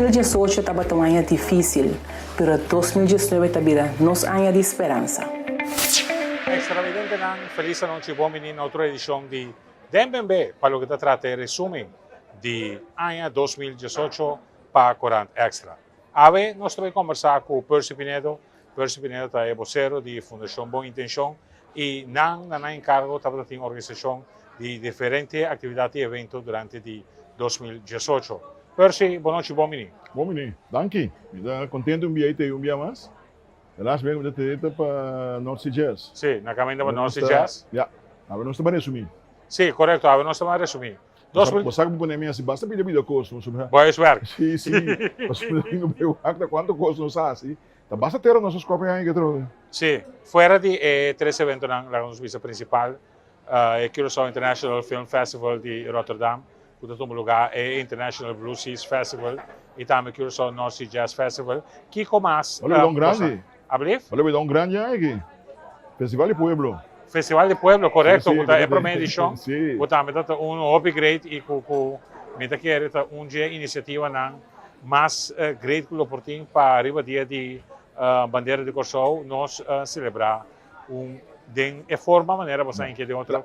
2018 estava um ano difícil, mas 2019 também nos anos de esperança. Extravidente ng feliz noche bomini na outra edição de DMB para o que trata de resumen de ano 2018 para Corante Extra. Ave, nós vamos conversar com o Percy Pinedo. Percy Pinedo é vocero de Fundação Boa Intenção e não encargo também tem organização de diferentes atividades e eventos durante de 2018. Percy, boa noite, bomini. Bomini, danke. Estou contente um dia mais. Helaas ben ik met de para North Sea Jazz. Sim, na caminho para North Sea Jazz. Ja, aber nós estamos resumir. Sim, correto, nós estamos resumir. Você sabe que põe assim, basta pedir vida coisa, Boas werk. Sim, sim. Você não viu quanto coisa nos assim. Tá basta ter nossos copos aí que trouxe. Sim, fora de três eventos na nossa principal, é Curaçao International Film Festival de Rotterdam, que está no lugar é International Blue Seas Festival e também Curaçao North Sea Jazz Festival, que começa. Olha, um grande. Abriu? Olha, um grande aí. Festival de Pueblo. Festival de Pueblo, correto? Sim, é a primeira edição. Sim. O também está upgrade e com meta que era dia iniciativa na mais great que o oportuno para arriba dia de bandeira de Curaçao nós celebrar de forma maneira você em que de outra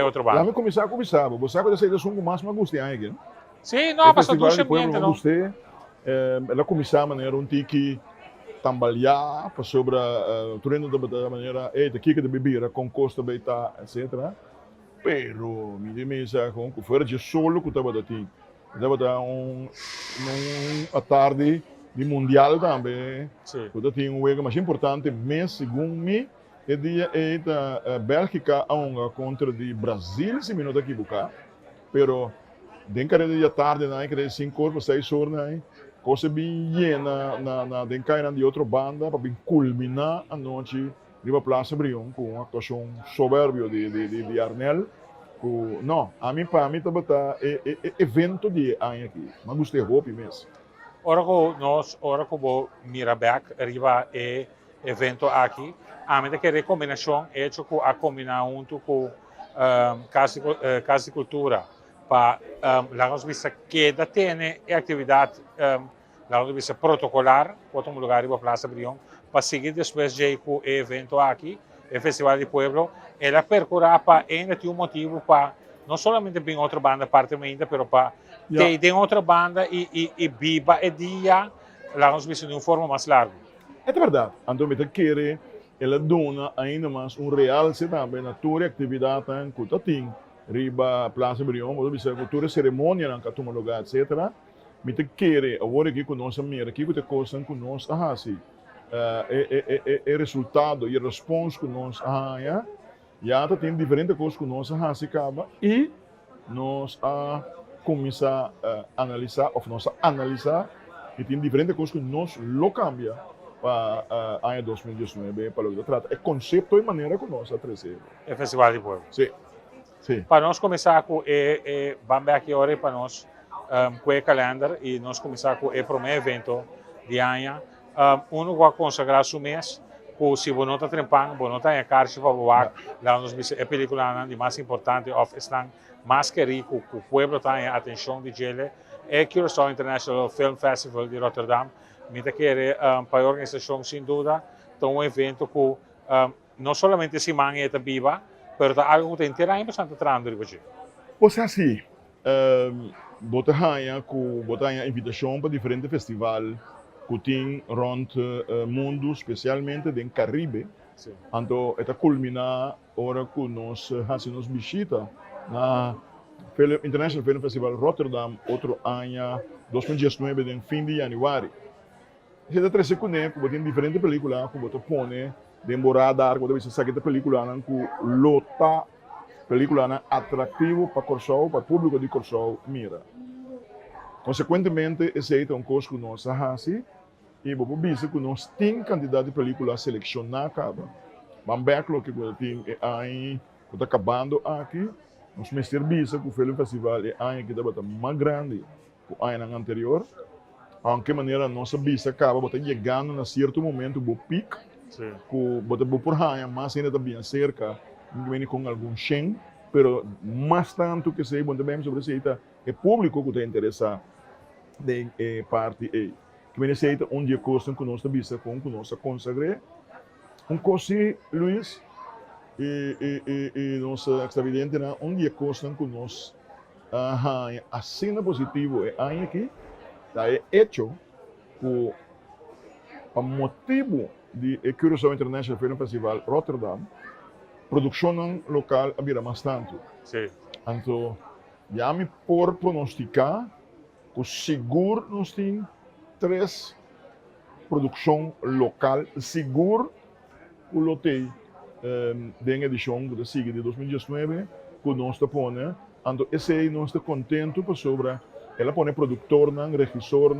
outro bar. Lá me começar a conversar, você sabe dessa edição com mais me gostei aí, né? Sim, não, passou duas semanas, não. Gostei. Ela começar a maneira tiki trabalhar para sobre treino da maneira daqui que de beber com custo beta etc. Pero me dimensão com fora de solo que estava daqui. Estava a tarde de mundial também. Sim. Que tinha jogo mais importante, mas segundo me é dia da Bélgica contra de Brasil, se me não equivocar. Pero dentro de tarde, né, que 5 horas, 6 horas, né, coisa bem na dentro de outra banda para bem culminar a noite na Praça Brion com uma atuação soberbia de Arnel. Não, a mim para mim também evento de ano aqui, mas gostei roupa mesmo. Ora que vou mirar back arriba evento aqui, a mim que recombinação é que a combinar junto com casa de cultura para lá nós visa que da tem atividade lá nós visa protocolar para um lugar na Praça Brion para seguir depois de o evento aqui o Festival de Pueblo ela percorrer para ter um motivo para não somente bem outra banda parte ainda, mas para ter outra banda e viva e dia lá nós visa de uma forma mais larga. É verdade. Então me querer ela dona ainda mais realce também na tua atividade que tu tem riba Praça Brion, ou bisa cultura cerimônia na catuma lugar etc. Me querer agora aqui com nossa mira aqui com te coisa com nós assim resultado e resposta com nós já tem diferentes coisas com nós assim acaba e nós começar a analisar ou nós analisar e tem diferentes coisas que nós lo cambia para ano 2019 para o que trata é conceito e maneira que nós atrasamos. É Festival de Pueblo. Sim. Sim. Para nós começar com vamos aqui agora para nós com o calendário e nós começar com o primeiro evento de ano. Vai consagrar o mês, com se você não está trempando, você não está em caixa para voar, lá nós vemos a película de mais importante, estão mais que rico, que o povo está em atenção de ele, é Curaçao International Film Festival de Rotterdam, me quer para a organização sem dúvida, então um evento que não somente se manga é viva, mas é algo que tem bastante trânsito hoje. Você assim, botar a invitação para diferentes festivais que tem rond mundo, especialmente no Caribe. Então, está culminar hora que nós fazemos visita na International Film Festival Rotterdam, outro ano, 2019, no fim de janeiro. Você está trazendo com ele, que tem diferentes películas, que você põe, demorada, que você sabe que a película que lota, película atrativo para Curaçao, para o público de Curaçao mira. Consequentemente, esse é um curso que nós fazemos e vamos ver que nós temos candidato de película selecionada. Vamos ver que tem aí, que está acabando aqui. Nós vamos ter visto que o Film Festival é aí que está mais grande que o ano anterior. De que maneira nossa vista acaba, está chegando a certo momento do pico, que bota por aí, mas ainda está bem cerca, vem com algum chen, mas mais tanto que sei, muito bem sobre isso, é público que está interessado. de parte E. Que me aceita um dia custa com nossa vista com nossa consagre. Cosi, Luiz, e nossa extravidente, um dia custa com nós assina positivo é aí aqui, tá é hecho por motivo de Curaçao International Film Festival Rotterdam, produção local havia mais tanto. Sim. Então, já me por pronosticar, que seguro nós temos 3 produção local, seguro o lotei da edição da SIG de 2019, que nós está pondo, então esse aí nós está contente por sobre, ela põe produtor, regissor,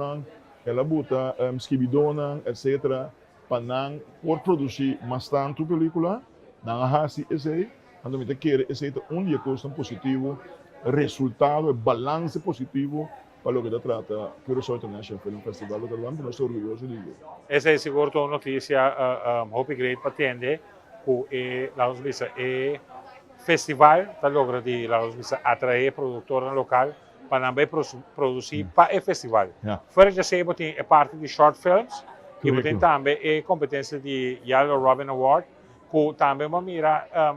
ela bota escribidor, etc. Para por produzir mais tanto película, não há esse aí, então me quer esse aí um dia custa positivo, resultado, balance positivo para o que trata Curaçao International Film Festival, que nós estamos orgulhosos de. Essa é seguro uma notícia, hope great para atender, que a Visa é festival, tá logra de a Visa atrair produtor local para também produzir para o festival. Fora de ser, tem a parte de short films, e tem também a competência de Yellow Robin Award, que também vai mirar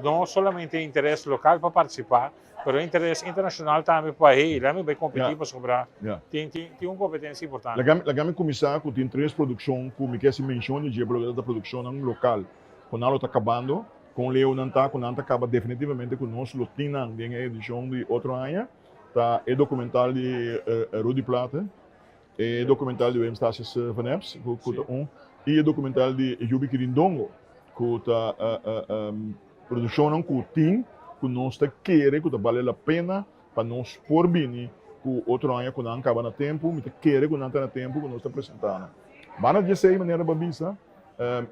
não somente interesse local para participar, mas interesse internacional também para ele, também vai competir para sobrar. Tem uma competência importante. A gama começar com tem 3 produções, que me quer se mencionar de da produção local. Quando ela está acabando, com o Leo não está, quando ela acaba definitivamente com nós, Lotina, em edição de outro ano, tá é documental de Rudy Plata, é documental de Wim Stasius Van Eps, e é documental de Yubi Kirindongo, que está produção com o team, que nós está querendo, que vale a pena para nós por bem, que outro ano quando acaba no tempo, me quer quando está no tempo, que nós está apresentando. Mas de essa maneira babisa,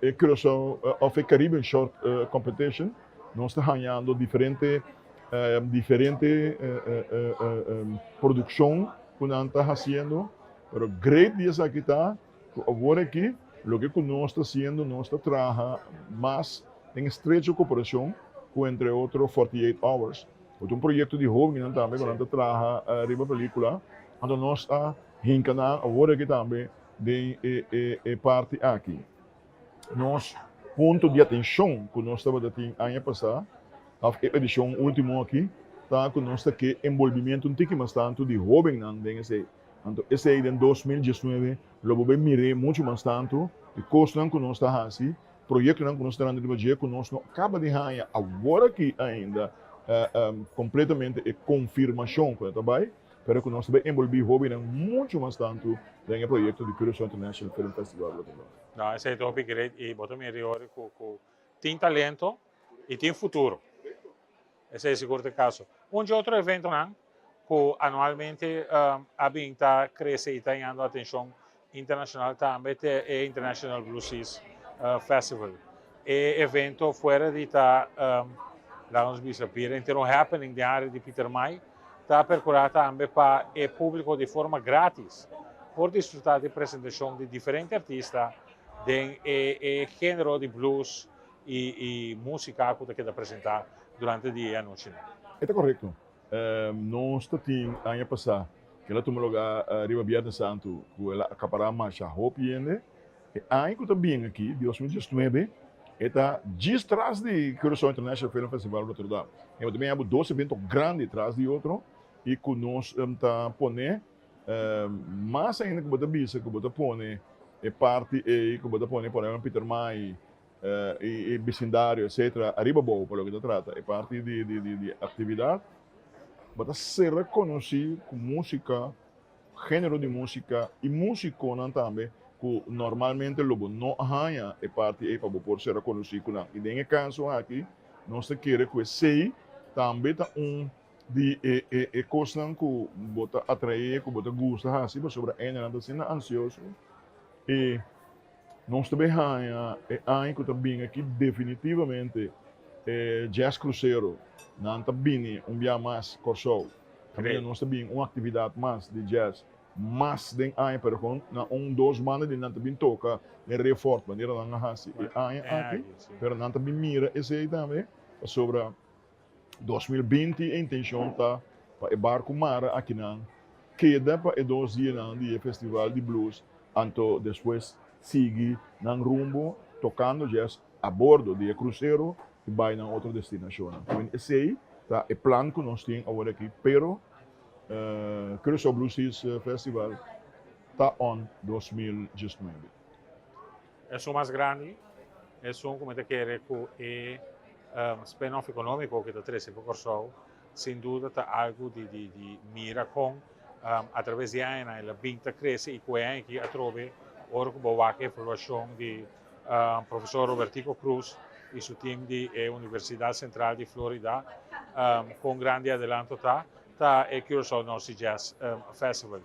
é Curaçao of Caribbean Short Competition, nós está ganhando diferente produção que nós está fazendo, mas great dias aqui está, agora aqui, o que nós está fazendo, nós está trabalhando mais em estreita cooperação com, entre outros, 48 Hours. Um projeto de jovem também, quando nós trabalhamos a película, então nós está rincando agora aqui também de parte aqui. Nosso ponto de atenção que nós estávamos tendo ano passado, a edição última aqui, está com nós que envolvimento um pouco mais tanto de jovem não esse. Então esse aí em 2019, logo bem mirei muito mais tanto de coisas que nós está assim, projeto que nós está dando de que nós não acaba de ganhar agora aqui ainda completamente a confirmação que está bem, pero que nós também envolvi jovem muito mais tanto no projeto de Curaçao International Film Festival. Não, esse é o topic great e boto me riore que tem talento e tem futuro. Esse é seguro de caso. Outro evento não, que anualmente a está crescendo e está ganhando atenção internacional também é o International Blue Seas Festival. É evento fora de vamos dizer, em termos happening de área de Peter May, está percorrendo também para o público de forma grátis, por desfrutar de apresentação de diferentes artistas de gênero de blues e música que apresentar durante o dia e a noite. É correto. Nós tínhamos ano passado, que ela tomou lugar Riva Viernes Santo, que ela acabará marcha Hope e ano que também aqui, de 2019, está atrás de Curaçao International Film Festival Rotterdam. Eu também há 2 eventos grandes atrás de outro, e que nós está pondo mais ainda que você visa, que você põe parte que você põe, por exemplo, Peter May, e vecindário, etc. Arriba bom, por lo que se trata, é parte de atividade, você ser reconhecido com música, gênero de música e músico também, que normalmente logo não ganha é parte para por ser reconhecido com e nesse caso aqui nós queremos que sei também tá de coisa que bota atrair que bota gosta assim sobre ainda não sendo ansioso e nós também ganha é que também aqui definitivamente jazz cruzeiro não também dia mais Curaçao também nós também uma atividade mais de jazz mas den ai per kon na 2 maanden de nanta bin toca ne refort maneira lá na hasi e ai aqui per nanta bin mira esse aí também sobre 2020 a intenção tá para barco mar aqui na queda para 2 dias de festival de blues, anto depois sigue nang rumbo tocando jazz a bordo de cruzeiro e vai na outra destinação. Então, esse aí tá é plano que nós temos agora aqui, pero Curaçao Blues Festival está on 2019. É o mais grande, é como te quer que spin-off econômico que está trazendo para Curaçao, sem dúvida está algo de mira com através de ano, ela vinta cresce e com ano que atrove ora com boa evaluação de professor Robertico Cruz e seu time da Universidade Central de Florida com grande adelanto tá é Curaçao North Jazz Festival.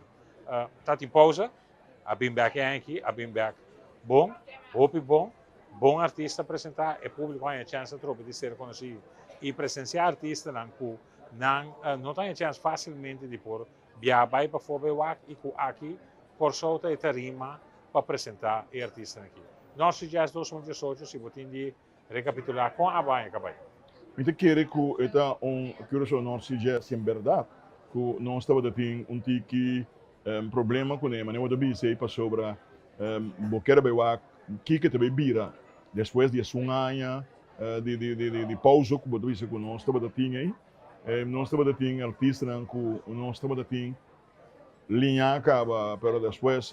Tá em pausa, a bem back aqui, a bem back bom, hope bom artista apresentar e público tem a chance de ser conhecido e presenciar artista não tem a chance facilmente de por viajar para fora e aqui por solta e tarima para apresentar o artista aqui. Nosso Jazz 2018 se botem de recapitular com a banha acabei. Então quer que eta Curaçao North Jazz em verdade que nós estava tendo tiki problema com ele, mas eu também sei para sobre boqueira bewa que também vira depois de um ano de pausa que botou isso que nós estava tendo aí. Nós estava tendo artista que nós estava tendo linha acaba, pero depois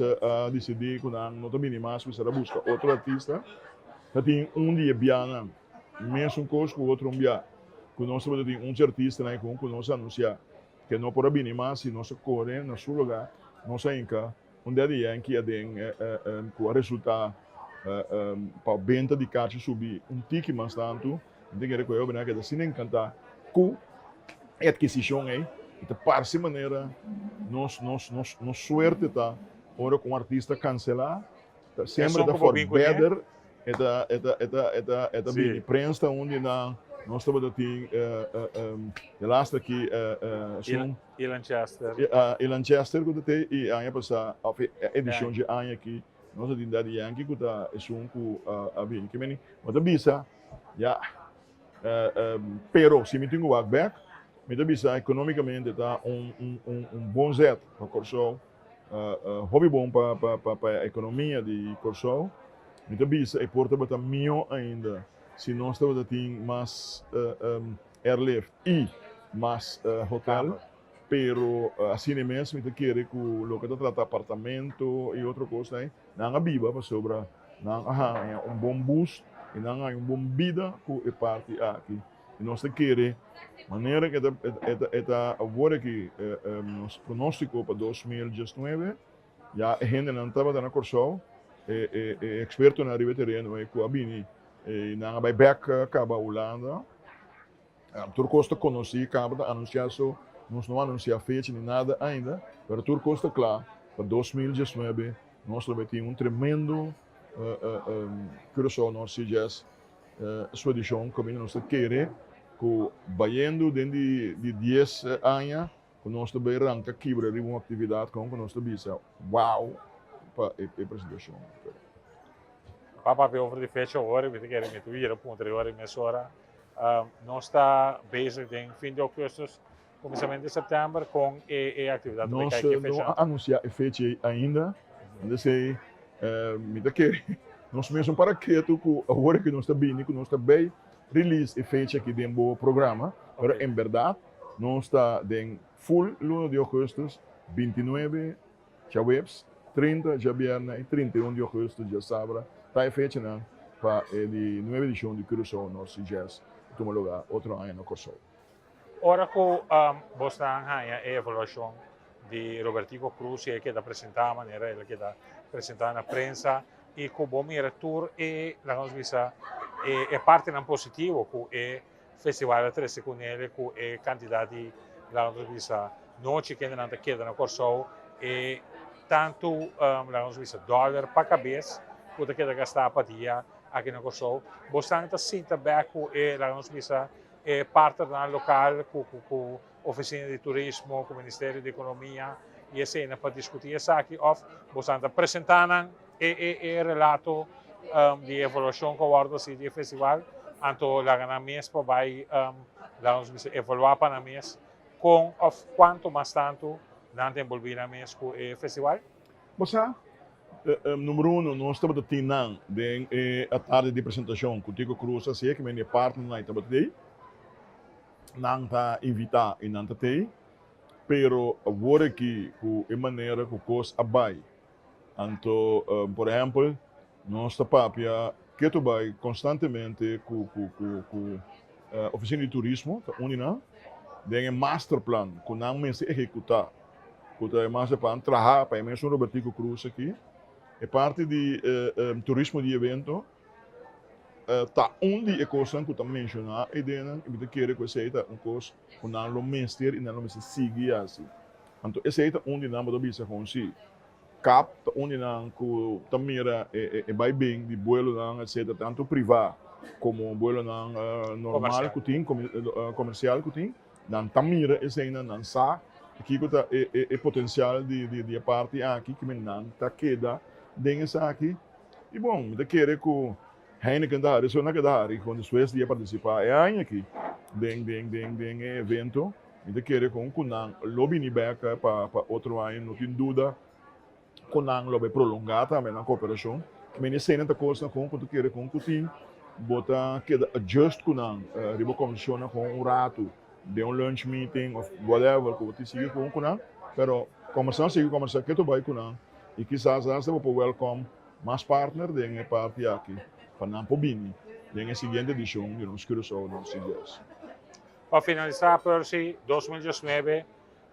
decidi que não também mais precisava buscar outro artista. Tem dia biana, mesmo coisa que o outro dia, que nós estava tendo artista né que nós anunciar que não pode vir mais se nós correr no seu lugar, nós ainda dia que com o resultado para venda de caixa subir tique mais tanto, então que eu que da sin encantar com a aquisição aí, de parça maneira nós suerte tá ora com artista cancelar, sempre da for better, bem prensa onde na nós estamos aqui de last aqui Lancaster que tem e a passar a edição de ano aqui nós temos da Yankee que tá a bem que meni mas também já pero se me tenho back me também economicamente tá bom zet para Curaçao hobby bom para a economia de Curaçao me também é porta para melhor ainda se nós estamos tendo mais airlift e mais hotel, pero assim mesmo me quer que o local trata apartamento e outra coisa aí, não há biba para sobra, não há bom bus e não há bom vida que é parte aqui. E nós queremos maneira que agora que nos pronosticou para 2019, já a gente não estava na Curaçao, experto na área terreno e com a Bini na back acaba Holanda. Turcosta conheci, acaba anunciar só, nós não anuncia fecha nem nada ainda, mas Turcosta claro, para 2019 nós vamos ter tremendo Curaçao North Jazz expedição que nós queremos, que vaindo dentro de 10 anos, que nós também arranca quebra de uma atividade com que nós também uau para a apresentação. Papa over de fecha hora, we querem met u hier op hora e meia hora. Nós está bezig em fim de agosto, começamento de setembro com a atividade do BKQ fecha. Não anunciar a fecha ainda, ainda sei, me dá que nós mesmo para que tu agora que nós está bem, que nós está bem release a fecha aqui dentro do programa, mas em verdade nós está em full luna de agosto, 29 já webs, 30 já viernes e 31 de agosto já sábado. Está fecha para a nova edição de Curaçao North Jazz, que lugar outro ano no Curaçao. Ora que você a evaluação de Robertico Cruz, que está apresentando a maneira, ele que está apresentando na prensa, e que o bom retorno é parte não positivo, que é festival de 13 com ele, que é quantidade de noite que ainda queda no Curaçao, e tanto dólar para cabeça, que queda gastar para dia aqui no Curaçao. Bastante sim também que é parte do local com a oficina de turismo, com o Ministério da Economia e assim para discutir isso aqui, bastante apresentando e relato de evolução que o do festival, então lá mesmo vai evaluar para mês com quanto mais tanto não tem envolvida mesmo com o festival? Basta, número um, nós estamos a tinar a tarde de apresentação com o Tico Cruz, assim, que é parte da noite de não está invitar e não está ter, pero agora que a maneira que o coisa abai, então, por exemplo, nós estamos que tu vai constantemente com oficina de turismo, tá unina, tem um master plan, que não me se executar, que tu é master plan, trabalhar para mim, Robertico Cruz aqui, é parte de turismo de evento, tá onde é coisa que tu mencionar, e dentro, e tu quer que seja uma coisa que não lo mestre e não lo seguir assim. Então, esse é onde não vai bisa com si. Cap, onde não que também vai bem de vuelo não, etc. Tanto privado como vuelo não normal que tem, comercial que tem, não também esse ainda não sabe que tá é potencial de parte aqui que não tá queda dentro aqui. E bom, me querer que Heineken dar, isso não quer dar, e quando Suécia ia participar é aí aqui, den evento, me querer com não lobby ni back para outro ano, não tem dúvida. Kunang lobe prolongar também na cooperação, que me ensina a coisa com quando quer com cutin, bota que adjust kunang, ribo comisiona com rato, de lunch meeting of whatever que você siga com kunang, pero conversar que tu vai kunang, e quizás você vai welcome mais partner de parte aqui, para não pobini, de seguinte edição de nós Curaçao não se diz. Para finalizar, por si 2019,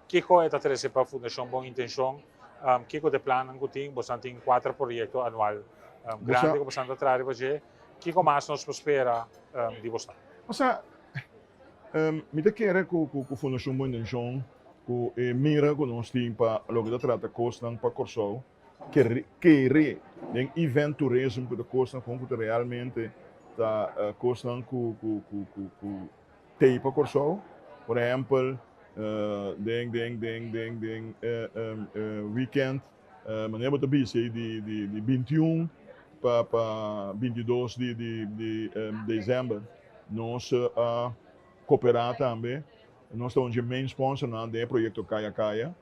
Kiko está trazendo para a Fundação Boa Intenção. Kiko de plano que tem, você tem 4 projetos anuais grandes que você está trazendo para você. Kiko mais nos espera de você? Me querer com a Fundação Boa Intenção, com a mira que nós temos para logo da trata costa para Curaçao, que um evento turismo que costa com que realmente está costa com tem para Curaçao, por exemplo. Weekend, maneira muito busy de 21 para 22 de dezembro. Nós cooperar também. Nós estamos de main sponsor do projeto Kaya Kaya.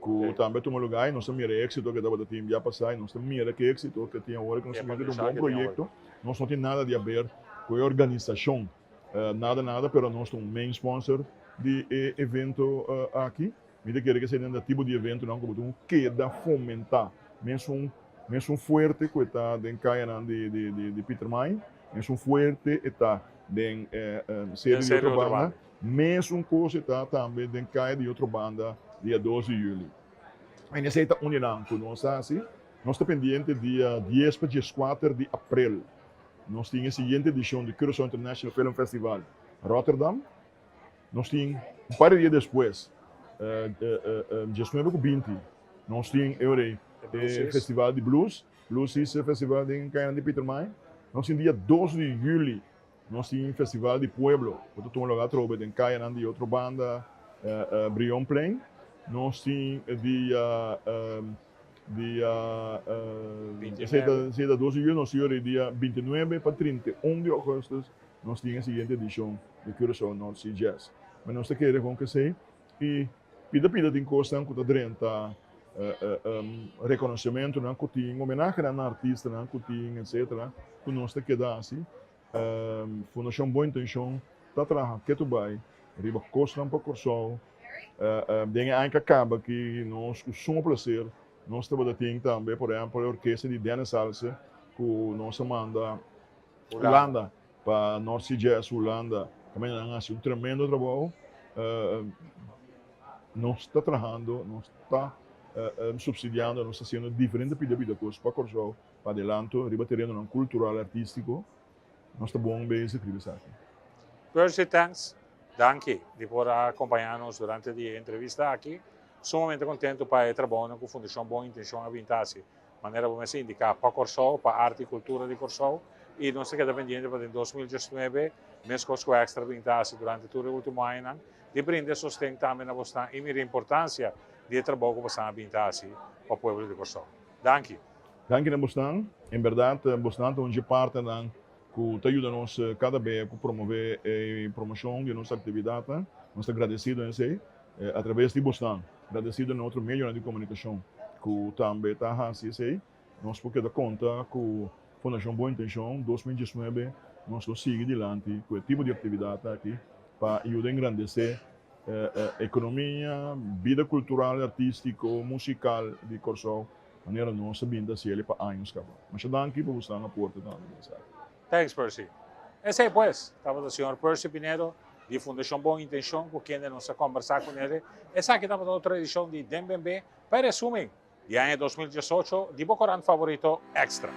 Que também toma lugar, nós temos êxito que estava time já passar, nós temos êxito que tinha agora que nós temos um bom projeto. Nós não temos nada de ver com a organização, nada, pero nós somos main sponsor de evento aqui. Me querer que seja um tipo de evento não como que dá fomentar, mesmo forte que está em caia de Peter May, mesmo forte está em série de outra banda, mesmo coisa está também em caia de outra banda dia 12 de julho. Aí nessa está unidade com nós assim, nós estamos pendente dia 10 para 14 de abril. Nós temos a seguinte edição do Curaçao International Film Festival Rotterdam. Nós temos par de dias depois, 19 com 20, nós temos o Festival de Blues is o Festival de Caiana de Peter May. Nós temos dia 12 de julho, nós temos o Festival de Pueblo, que tu toma lugar trove em Caiana de outra banda, Brion Plain. Nós temos dia 12 de julho, nós temos dia 29 para 31 de agosto, nós temos a seguinte edição de Curaçao North Sea Jazz. Mas nós queremos com que seja, e pida tem coisa que está dentro reconhecimento, que tem homenagem a artista, que tem, etc. Que nós queremos assim. Fundação Boa Intenção está trabalhando que tu vai, riba costa para Curaçao, tem ainda acaba que nós com prazer, nós também também, por exemplo, a orquestra de Dana Salsa, que nós manda Holanda para North Sea Jazz Holanda. Também é um tremendo trabalho. Nós estamos trabalhando, nós estamos subsidiando, nós estamos fazendo diferentes coisas para Curaçao, para adelante, ribaterendo um cultural artístico. Nós estamos bom bem esse aqui. Percy, thanks. Danke por acompanhar-nos durante a entrevista aqui. Sumamente contente para trabalhar com a Fundação Boa Intenção a Vintasse. Maneira como se indica para Curaçao, para a arte e cultura de Curaçao. E nós estamos dependendo para 2019, mês com o extra Vintasse durante todo o último ano, de brindar sustento também na vossa e a importância de trabalho com a Vintasse para o povo de Curaçao. Danke. Danke na Bostan. Em verdade, Bostan é uma parte que ajuda-nos cada vez a promover a promoção de nossa atividade. Nós estamos agradecidos através de Bostan. agradecido a outro meio de comunicação, que também está assim, nós porque da conta com a Fundação Boa Intenção, 2019, nós seguimos adiante com o tipo de atividade aqui, para ajudar a engrandecer a economia, vida cultural, artística, musical de Corsol, de maneira nossa vinda a ser para anos. Mas eu danke por estar na porta também. Thanks, Percy. Esse aí, pues, estava o senhor Percy Pinedo, de Fundação Boa Intenção, com quem nós conversar com ele. Essa aqui estava outra edição de Dembembe, para resumen, de ano 2018, de Bocoran Favorito Extra.